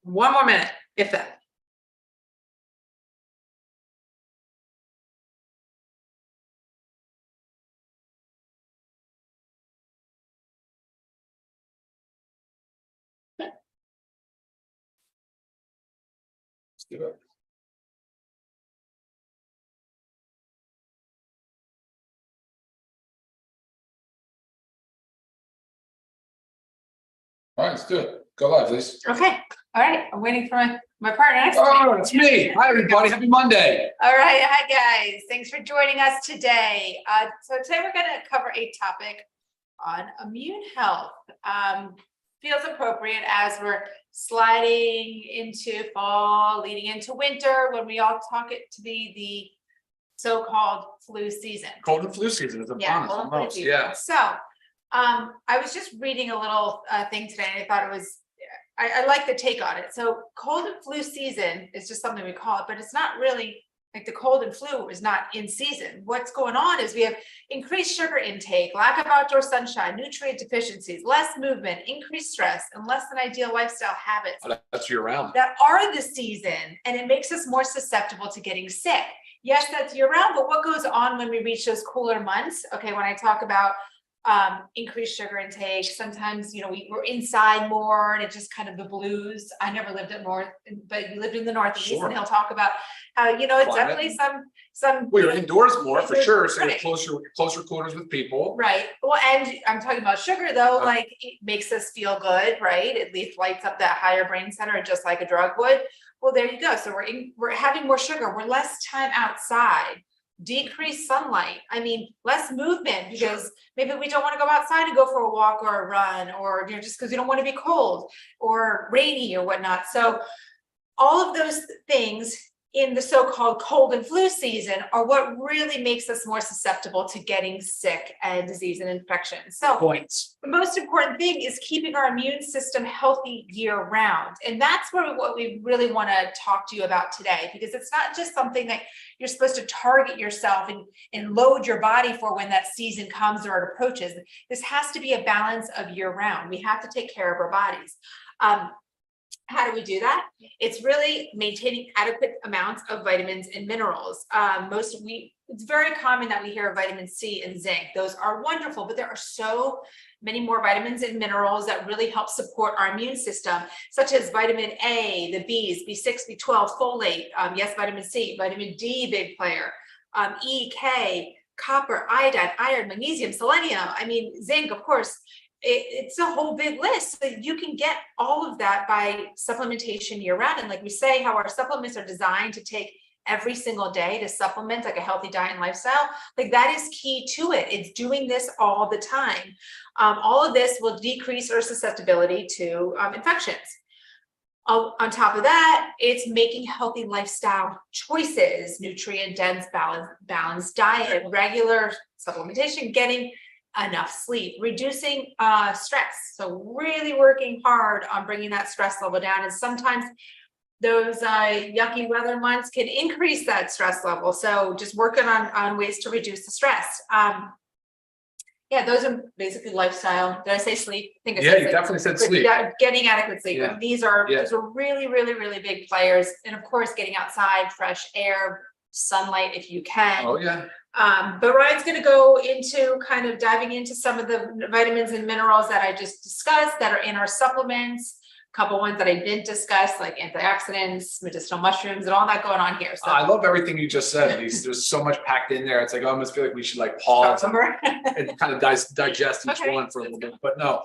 one more minute, if that. Let's do it. All right, let's do it. Go live, please. Okay. All right. I'm waiting for my partner next to me. Oh, it's me. Hi, everybody. Happy Monday. All right. Hi, guys. Thanks for joining us today. So today we're going to cover a topic on immune health. Feels appropriate as we're sliding into fall, leading into winter, when we all talk it to be the so-called flu season. Cold and flu season is upon us almost. Yeah. So I was just reading a little thing today, and I thought it was, I like the take on it. So cold and flu season is just something we call it, but it's not really like the cold and flu is not in season. What's going on is we have increased sugar intake, lack of outdoor sunshine, nutrient deficiencies, less movement, increased stress, and less than ideal lifestyle habits. Oh, that's year round. That are the season, and it makes us more susceptible to getting sick. Yes, that's year round, but what goes on when we reach those cooler months? Okay, when I talk about increased sugar intake, sometimes, we're inside more and it's just kind of the blues. I never lived up north, but you lived in the Northeast. Sure. And he'll talk about how, it's Climate. definitely some. Well, you're indoors more for sure, so Right. you're closer quarters with people. Right. Well, and I'm talking about sugar though, like it makes us feel good, right? At least lights up that higher brain center, just like a drug would. Well, there you go. So we're having more sugar. We're less time outside. Decreased sunlight. I mean, less movement because maybe we don't want to go outside and go for a walk or a run, or just because we don't want to be cold or rainy or whatnot. So all of those things in the so-called cold and flu season are what really makes us more susceptible to getting sick and disease and infection. So Points. the most important thing is keeping our immune system healthy year round. And that's what we really want to talk to you about today, because it's not just something that you're supposed to target yourself and load your body for when that season comes or it approaches. This has to be a balance of year round. We have to take care of our bodies. How do we do that? It's really maintaining adequate amounts of vitamins and minerals. It's very common that we hear of vitamin C and zinc. Those are wonderful, but there are so many more vitamins and minerals that really help support our immune system, such as vitamin A, the Bs, B6, B12, folate, yes, vitamin C, vitamin D, big player, E, K, copper, iodine, iron, magnesium, selenium. I mean, zinc, of course. It's a whole big list. So you can get all of that by supplementation year round. And like we say, how our supplements are designed to take every single day to supplement like a healthy diet and lifestyle, like that is key to it. It's doing this all the time. All of this will decrease our susceptibility to infections. On top of that, it's making healthy lifestyle choices, nutrient dense, balanced diet, regular supplementation, getting enough sleep, reducing stress. So really working hard on bringing that stress level down. And sometimes those yucky weather months can increase that stress level. So just working on ways to reduce the stress. Yeah, those are basically lifestyle. Did I say sleep? I think I said You definitely said sleep. Getting adequate sleep. Yeah. These are really, really, really big players. And of course, getting outside, fresh air, sunlight if you can. Oh yeah. But Ryan's going to go into kind of diving into some of the vitamins and minerals that I just discussed that are in our supplements. A couple ones that I didn't discuss, like antioxidants, medicinal mushrooms, and all that going on here. So I love everything you just said. There's so much packed in there. It's like I almost feel like we should like pause and kind of digest each one for a little bit. But no,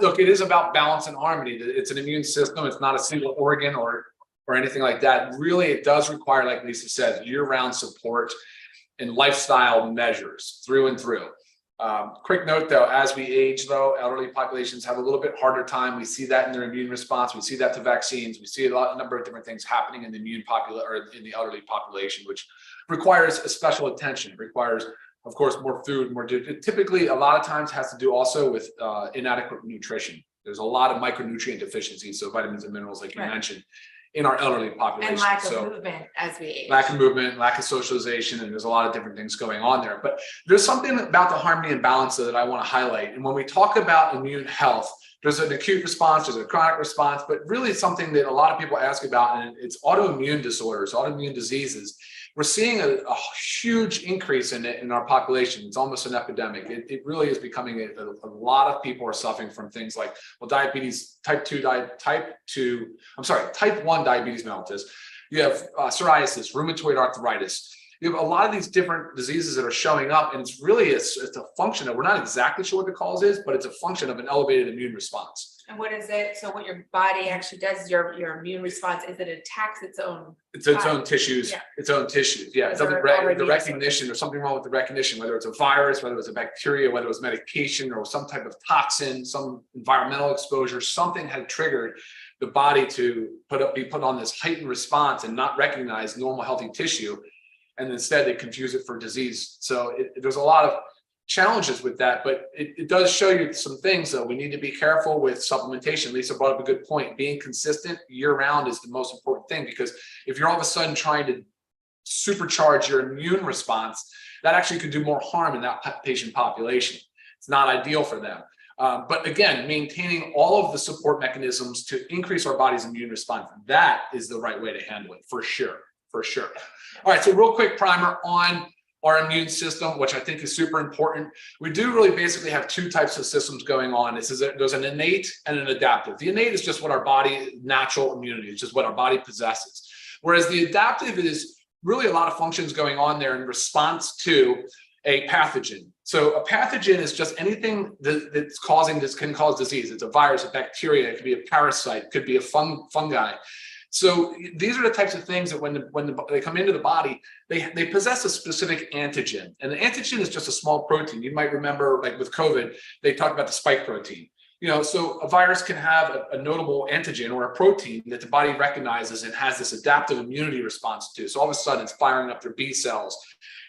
look, it is about balance and harmony. It's an immune system. It's not a single organ or anything like that. Really, it does require, like Lisa said, year-round support and lifestyle measures through and through. Quick note though, as we age though, elderly populations have a little bit harder time. We see that in their immune response. We see that to vaccines. We see a number of different things happening in the in the elderly population, which requires a special attention. It requires, of course, more food, it typically a lot of times has to do also with inadequate nutrition. There's a lot of micronutrient deficiencies, so vitamins and minerals, like you mentioned, in our elderly population. And lack of So movement as we age. lack of movement, lack of socialization, and there's a lot of different things going on there. But there's something about the harmony and balance that I want to highlight. And when we talk about immune health, there's an acute response, there's a chronic response, but really it's something that a lot of people ask about, and it's autoimmune disorders, autoimmune diseases. We're seeing a huge increase in it in our population. It's almost an epidemic. It really is becoming a lot of people are suffering from things like, well, diabetes, type 1 diabetes mellitus. You have psoriasis, rheumatoid arthritis. You have a lot of these different diseases that are showing up, and it's really, it's a function of, we're not exactly sure what the cause is, but it's a function of an elevated immune response. And what is it? So what your body actually does, your immune response, is it attacks its own? It's its own tissues, its own tissues. Yeah, it doesn't the recognition, there's something wrong with the recognition, whether it's a virus, whether it's a bacteria, whether it was medication or some type of toxin, some environmental exposure, something had triggered the body to be put on this heightened response and not recognize normal healthy tissue. And instead they confuse it for disease. So there's a lot of challenges with that, but it does show you some things though. We need to be careful with supplementation. Lisa brought up a good point. Being consistent year round is the most important thing, because if you're all of a sudden trying to supercharge your immune response, that actually could do more harm in that patient population. It's not ideal for them. But again, maintaining all of the support mechanisms to increase our body's immune response, that is the right way to handle it, for sure, for sure. All right, so real quick primer on our immune system, which I think is super important. We do really basically have two types of systems going on. There's an innate and an adaptive. The innate is just what our body, natural immunity, it's just what our body possesses. Whereas the adaptive is really a lot of functions going on there in response to a pathogen. So a pathogen is just anything that's causing this, can cause disease. It's a virus, a bacteria, it could be a parasite, it could be a fungi. So these are the types of things that when they come into the body, they possess a specific antigen. And the antigen is just a small protein. You might remember, like with COVID, they talked about the spike protein. You know, so a virus can have a notable antigen or a protein that the body recognizes and has this adaptive immunity response to. So all of a sudden it's firing up their B cells,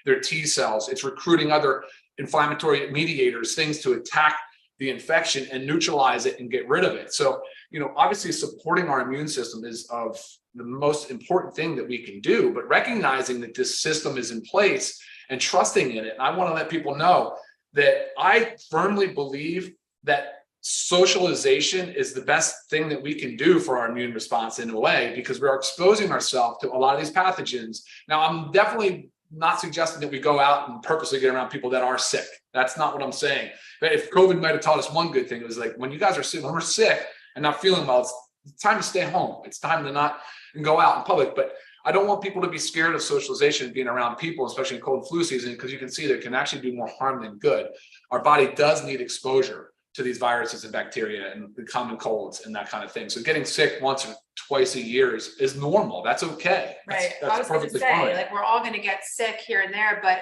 their T cells, it's recruiting other inflammatory mediators, things to attack the infection and neutralize it and get rid of it. So, you know, obviously supporting our immune system is of the most important thing that we can do, but recognizing that this system is in place and trusting in it. And I want to let people know that I firmly believe that socialization is the best thing that we can do for our immune response in a way, because we're exposing ourselves to a lot of these pathogens. Now, I'm definitely not suggesting that we go out and purposely get around people that are sick. That's not what I'm saying. But if COVID might have taught us one good thing, it was like, when you guys are sick, when we're sick and not feeling well, it's time to stay home. It's time to not go out in public. But I don't want people to be scared of socialization and being around people, especially in cold and flu season, because you can see that it can actually do more harm than good. Our body does need exposure to these viruses and bacteria and the common colds and that kind of thing. So getting sick once or twice a year is normal. That's okay. Right. That's I was going to perfectly say, fine. like, we're all going to get sick here and there, but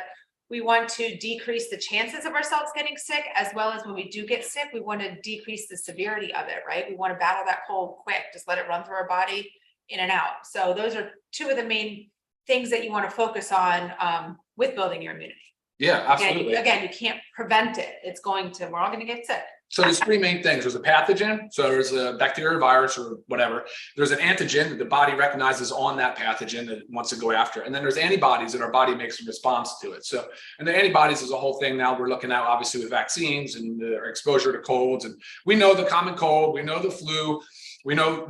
we want to decrease the chances of ourselves getting sick, as well as when we do get sick, we want to decrease the severity of it, right? We want to battle that cold quick, just let it run through our body in and out. So those are two of the main things that you want to focus on with building your immunity. Yeah, absolutely. Again, you can't prevent it. We're all going to get sick. So there's three main things. There's a pathogen. So there's a bacteria, virus, or whatever. There's an antigen that the body recognizes on that pathogen that it wants to go after. And then there's antibodies that our body makes in response to it. So, and the antibodies is a whole thing now we're looking at, obviously, with vaccines and the exposure to colds. And we know the common cold, we know the flu, we know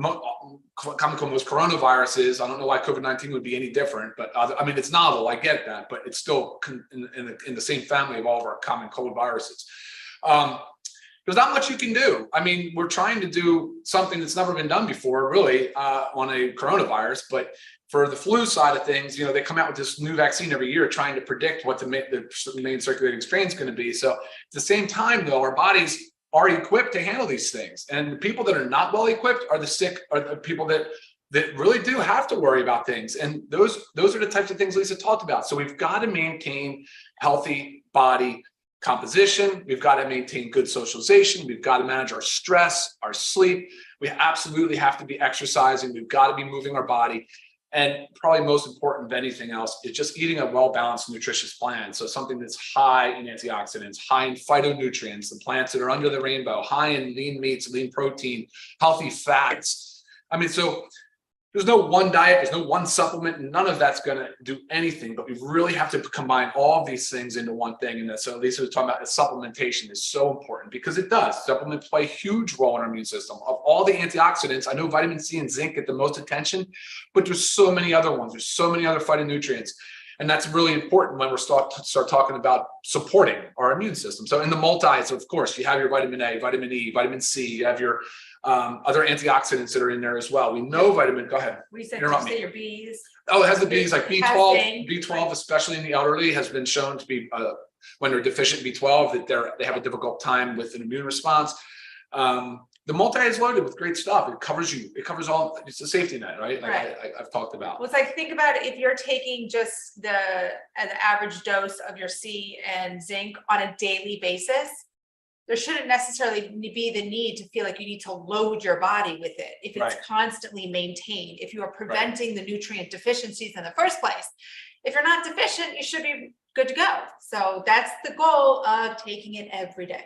common cold, most coronaviruses. I don't know why COVID-19 would be any different, but I mean, it's novel. I get that, but it's still in the same family of all of our common cold viruses. There's not much you can do. I mean, we're trying to do something that's never been done before, really, on a coronavirus. But for the flu side of things, you know, they come out with this new vaccine every year trying to predict what the main circulating strain is going to be. So at the same time, though, our bodies are equipped to handle these things. And the people that are not well equipped are the sick, are the people that really do have to worry about things. And those are the types of things Lisa talked about. So we've got to maintain healthy body composition. We've got to maintain good socialization. We've got to manage our stress, our sleep. We absolutely have to be exercising. We've got to be moving our body. And probably most important than anything else is just eating a well-balanced, nutritious plan. So something that's high in antioxidants, high in phytonutrients, the plants that are under the rainbow, high in lean meats, lean protein, healthy fats. I mean, so there's no one diet, there's no one supplement, and none of that's going to do anything, but we really have to combine all of these things into one thing. And so Lisa was talking about supplementation is so important because it does. Supplements play a huge role in our immune system. Of all the antioxidants, I know vitamin C and zinc get the most attention, but there's so many other ones. There's so many other phytonutrients. And that's really important when we're start talking about supporting our immune system. So in the multis, of course, you have your vitamin A, vitamin E, vitamin C, you have your other antioxidants that are in there as well. We know vitamin, go ahead. We said, your B's. Oh, it has the B's, like B12, B12, right. especially in the elderly, has been shown to be, when they're deficient B12, that they have a difficult time with an immune response. The multi is loaded with great stuff. It covers you. It covers all. It's a safety net, right? Like right. I've talked about. Well, it's like, think about it. If you're taking just the average dose of your C and zinc on a daily basis, there shouldn't necessarily be the need to feel like you need to load your body with it if it's right. constantly maintained. If you are preventing the nutrient deficiencies in the first place, if you're not deficient, you should be good to go. So that's the goal of taking it every day.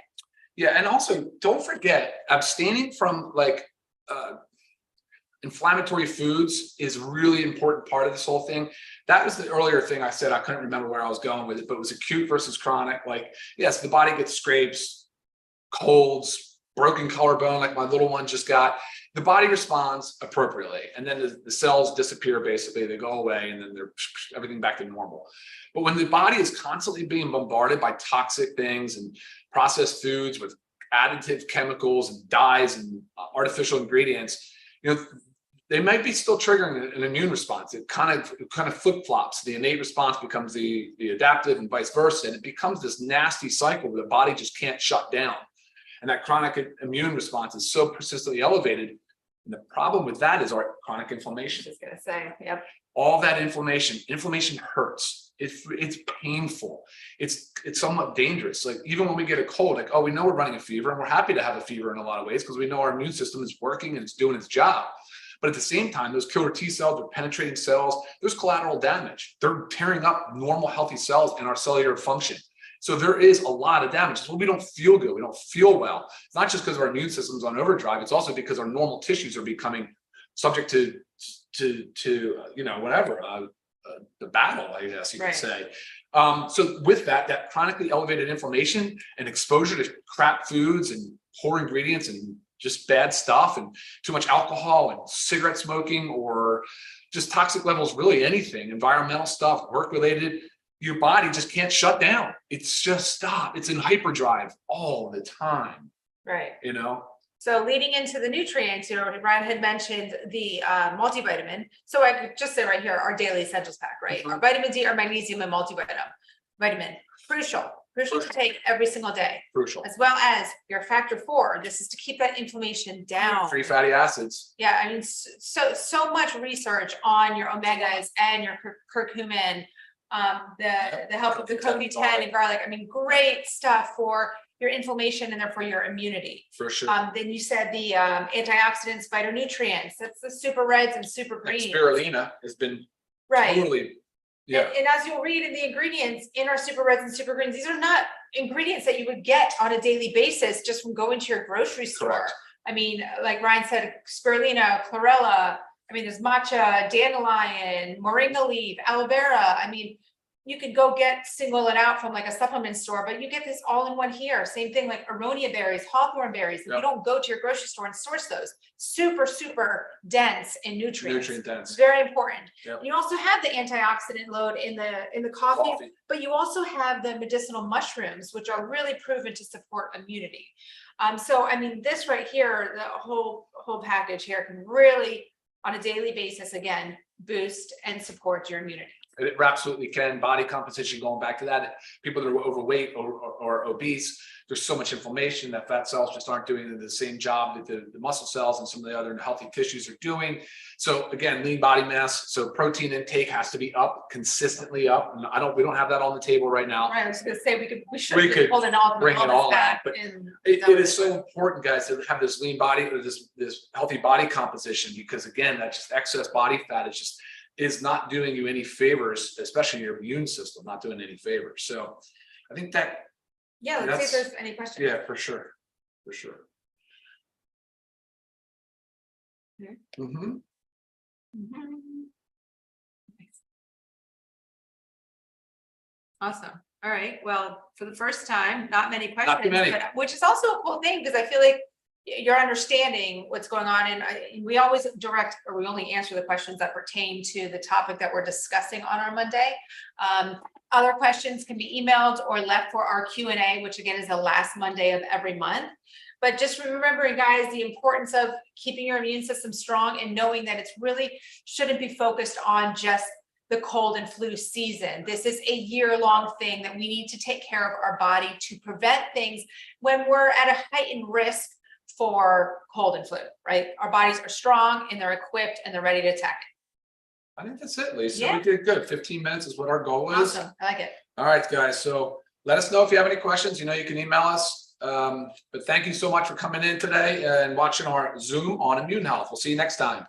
Yeah, and also don't forget, abstaining from like inflammatory foods is a really important part of this whole thing. That was the earlier thing I said. I couldn't remember where I was going with it, but it was acute versus chronic. Like, yes, the body gets scrapes, colds, broken collarbone, like my little one just got. The body responds appropriately, and then the cells disappear. Basically, they go away, and then they're everything back to normal. But when the body is constantly being bombarded by toxic things and processed foods with additive chemicals and dyes and artificial ingredients, they might be still triggering an immune response. It kind of flip-flops. The innate response becomes the adaptive and vice versa, and it becomes this nasty cycle where the body just can't shut down. And that chronic immune response is so persistently elevated. And the problem with that is our chronic inflammation. Just gonna say, yep. All that inflammation hurts. It's painful. It's somewhat dangerous. Like even when we get a cold, like, oh, we know we're running a fever, and we're happy to have a fever in a lot of ways because we know our immune system is working and it's doing its job. But at the same time, those killer T cells are penetrating cells. There's collateral damage. They're tearing up normal, healthy cells in our cellular function. So there is a lot of damage. So we don't feel good. We don't feel well. It's not just because our immune system's on overdrive. It's also because our normal tissues are becoming subject to whatever, the battle, I guess you could say. So with that chronically elevated inflammation and exposure to crap foods and poor ingredients and just bad stuff and too much alcohol and cigarette smoking or just toxic levels, really anything, environmental stuff, work-related, your body just can't shut down. It's just stop. It's in hyperdrive all the time. Right. So leading into the nutrients, Ryan had mentioned the multivitamin. So I could just say right here, our daily essentials pack, right? Our vitamin D, our magnesium, and multivitamin, crucial to take every single day. Crucial. As well as your factor 4. This is to keep that inflammation down. Free fatty acids. Yeah, I mean, so much research on your omegas and your curcumin, the help of the CoQ10 and garlic. I mean, great stuff for your inflammation and therefore your immunity. For sure. Then you said the antioxidants, phytonutrients. That's the super reds and super greens. Like spirulina has been totally. Yeah. And as you'll read in the ingredients in our super reds and super greens, these are not ingredients that you would get on a daily basis just from going to your grocery store. Correct. I mean, like Ryan said, spirulina, chlorella. I mean, there's matcha, dandelion, moringa leaf, aloe vera. I mean, you could go single it out from like a supplement store, but you get this all in one here. Same thing like aronia berries, hawthorn berries. You don't go to your grocery store and source those. Super, super dense in nutrients. Nutrient dense. Very important. Yep. You also have the antioxidant load in the coffee, but you also have the medicinal mushrooms, which are really proven to support immunity. So I mean, this right here, the whole package here can really, on a daily basis, again, boost and support your immunity. It absolutely can. Body composition, going back to that, people that are overweight or obese, there's so much inflammation that fat cells just aren't doing the same job that the muscle cells and some of the other healthy tissues are doing. So again, lean body mass. So protein intake has to be up, consistently up. And we don't have that on the table right now. Right, I was going to say we should bring it all out. But it is so important, guys, to have this lean body or this healthy body composition, because again, that just excess body fat is not doing you any favors, especially your immune system, not doing any favors. So I think that. Yeah, let's see if there's any questions. Yeah, for sure. Mhm. Awesome. All right. Well, for the first time, not many questions, Not too many. but which is also a cool thing because I feel like you're understanding what's going on, and we always direct, or we only answer the questions that pertain to the topic that we're discussing on our Monday. Other questions can be emailed or left for our Q&A, which again is the last Monday of every month. But just remembering, guys, the importance of keeping your immune system strong and knowing that it's really shouldn't be focused on just the cold and flu season. This is a year-long thing that we need to take care of our body to prevent things when we're at a heightened risk for cold and flu, right? Our bodies are strong and they're equipped and they're ready to attack it. I think that's it, Lisa. Yeah. We did good. 15 minutes is what our goal is. Awesome. I like it. All right, guys. So let us know if you have any questions. You know, you can email us. But thank you so much for coming in today and watching our Zoom on immune health. We'll see you next time.